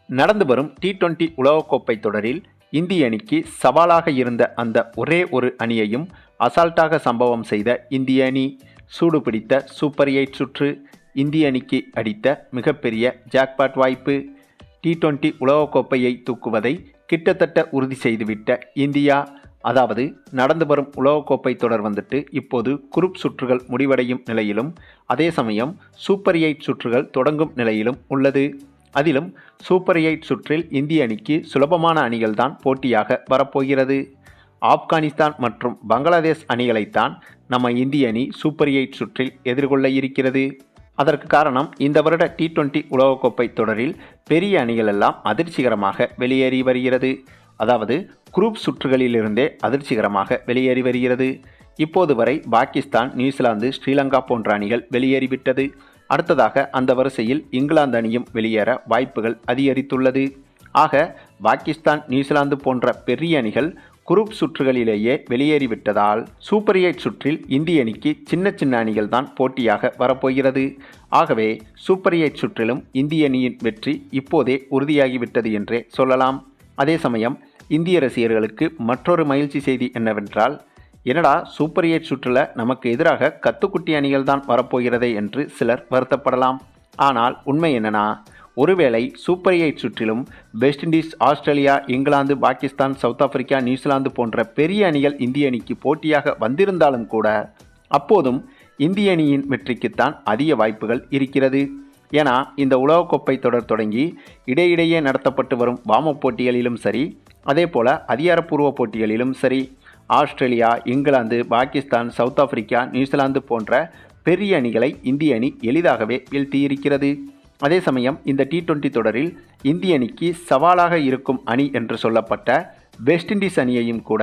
நடந்து வரும் T20 உலகக்கோப்பை தொடரில் இந்திய அணிக்கு சவாலாக இருந்த அந்த ஒரே ஒரு அணியையும் அசால்ட்டாக சம்பவம் செய்த இந்திய அணி சூடு பிடித்த சூப்பர் 8 சுற்று. இந்திய அணிக்கு அடித்த மிகப்பெரிய ஜாக்பாட் வாய்ப்பு. T20 உலகக்கோப்பையை தூக்குவதை கிட்டத்தட்ட உறுதி செய்துவிட்ட இந்தியா. அதாவது நடந்து வரும் உலகக்கோப்பை தொடர் இப்போது குரூப் சுற்றுகள் முடிவடையும் நிலையிலும் அதே சமயம் சூப்பர் 8 சுற்றுகள் தொடங்கும் நிலையிலும் உள்ளது. அதிலும் சூப்பர் 8 சுற்றில் இந்திய அணிக்கு சுலபமான அணிகள்தான் போட்டியாக வரப்போகிறது. ஆப்கானிஸ்தான் மற்றும் பங்களாதேஷ் அணிகளைத்தான் நம்ம இந்திய அணி சூப்பர் 8 சுற்றில் எதிர்கொள்ள இருக்கிறது. அதற்கு காரணம் இந்த வருட T20 உலகக்கோப்பை தொடரில் பெரிய அணிகள் எல்லாம் அதிர்ச்சிகரமாக வெளியேறி வருகிறது. அதாவது குரூப் சுற்றுகளிலிருந்தே அதிர்ச்சிகரமாக வெளியேறி வருகிறது. இப்போது வரை பாகிஸ்தான், நியூசிலாந்து, ஸ்ரீலங்கா போன்ற அணிகள் வெளியேறிவிட்டது. அடுத்ததாக அந்த வரிசையில் இங்கிலாந்து அணியும் வெளியேற வாய்ப்புகள் அதிகரித்துள்ளது. ஆக பாகிஸ்தான், நியூசிலாந்து போன்ற பெரிய அணிகள் குரூப் சுற்றுகளிலேயே வெளியேறிவிட்டதால் சூப்பர் 8 சுற்றில் இந்திய அணிக்கு சின்ன சின்ன அணிகள் தான் போட்டியாக வரப்போகிறது. ஆகவே சூப்பர் 8 சுற்றிலும் இந்திய அணியின் வெற்றி இப்போதே உறுதியாகிவிட்டது என்றே சொல்லலாம். அதே சமயம் இந்திய ரசிகர்களுக்கு மற்றொரு மகிழ்ச்சி செய்தி என்னவென்றால், என்னடா சூப்பர் 8 சுற்றில் நமக்கு எதிராக கத்துக்குட்டி அணிகள் தான் வரப்போகிறதே என்று சிலர் வருத்தப்படலாம். ஆனால் உண்மை என்னன்னா, ஒருவேளை சூப்பர் 8 சுற்றிலும் west Indies, Australia, England, Pakistan, south Africa, New Zealand போன்ற பெரிய அணிகள் இந்திய அணிக்கு போட்டியாக வந்திருந்தாலும் கூட அப்போதும் இந்திய அணியின் வெற்றிக்குத்தான் அதிக வாய்ப்புகள் இருக்கிறது. ஏன்னா இந்த உலகக்கோப்பை தொடர் தொடங்கி இடையிடையே நடத்தப்பட்டு வரும் வார்ம் போட்டிகளிலும் சரி, அதே போல் அதிகாரப்பூர்வ போட்டிகளிலும் சரி, Australia, England, Pakistan, south Africa, New Zealand போன்ற பெரிய அணிகளை இந்திய அணி எளிதாகவே வீழ்த்தியிருக்கிறது. அதே சமயம் இந்த T20 தொடரில் இந்திய அணிக்கு சவாலாக இருக்கும் அணி என்று சொல்லப்பட்ட வெஸ்ட் இண்டீஸ் அணியையும் கூட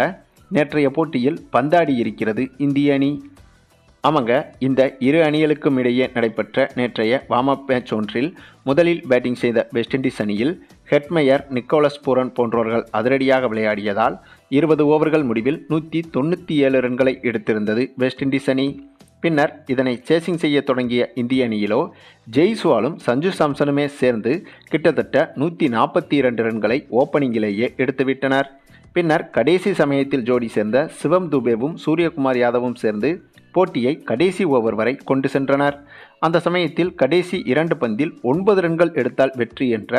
நேற்றைய போட்டியில் பந்தாடி இருக்கிறது இந்திய அணி. ஆமாங்க, இந்த இரு அணிகளுக்கும் இடையே நடைபெற்ற நேற்றைய வார்ம் அப் மேட்ச் ஒன்றில் முதலில் பேட்டிங் செய்த வெஸ்ட் இண்டீஸ் அணியில் ஹெட்மயர், நிக்கோலஸ் பூரன் போன்றவர்கள் அதிரடியாக விளையாடியதால் 20 ஓவர்கள் முடிவில் 197 ரன்களை எடுத்திருந்தது வெஸ்ட் இண்டீஸ் அணி. பின்னர் இதனை சேசிங் செய்ய தொடங்கிய இந்திய அணியிலோ ஜெய்ஸ்வாலும் சஞ்சு சாம்சனுமே சேர்ந்து கிட்டத்தட்ட 142 ரன்களை ஓப்பனிங்கிலேயே எடுத்துவிட்டனர். பின்னர் கடைசி சமயத்தில் ஜோடி சேர்ந்த சிவம் துபேவும் சூரியகுமார் யாதவும் சேர்ந்து போட்டியை கடைசி ஓவர் வரை கொண்டு சென்றனர். அந்த சமயத்தில் கடைசி 2 பந்தில் 9 ரன்கள் எடுத்தால் வெற்றி என்ற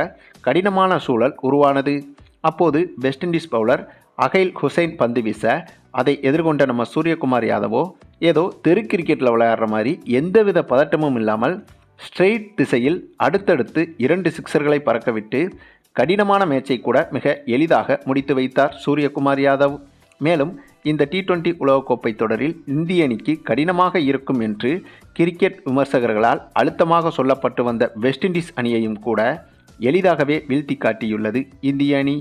கடினமான சூழல் உருவானது. அப்போது வெஸ்ட் இண்டீஸ் பவுலர் அகைல் ஹுசைன் பந்து வீச அதை எதிர்கொண்ட நம்ம சூரியகுமார் யாதவோ ஏதோ தெரு கிரிக்கெட்டில் விளையாடுற மாதிரி எந்தவித பதட்டமும் இல்லாமல் ஸ்ட்ரெயிட் திசையில் அடுத்தடுத்து 2 சிக்ஸர்களை பறக்கவிட்டு கடினமான மேட்சை கூட மிக எளிதாக முடித்து வைத்தார் சூரியகுமார் யாதவ். மேலும் இந்த T20 உலகக்கோப்பை தொடரில் இந்திய அணிக்கு கடினமாக இருக்கும் என்று கிரிக்கெட் விமர்சகர்களால் அழுத்தமாக சொல்லப்பட்டு வந்த வெஸ்ட் இண்டீஸ் அணியையும் கூட எளிதாகவே வீழ்த்தி காட்டியுள்ளது இந்திய அணி.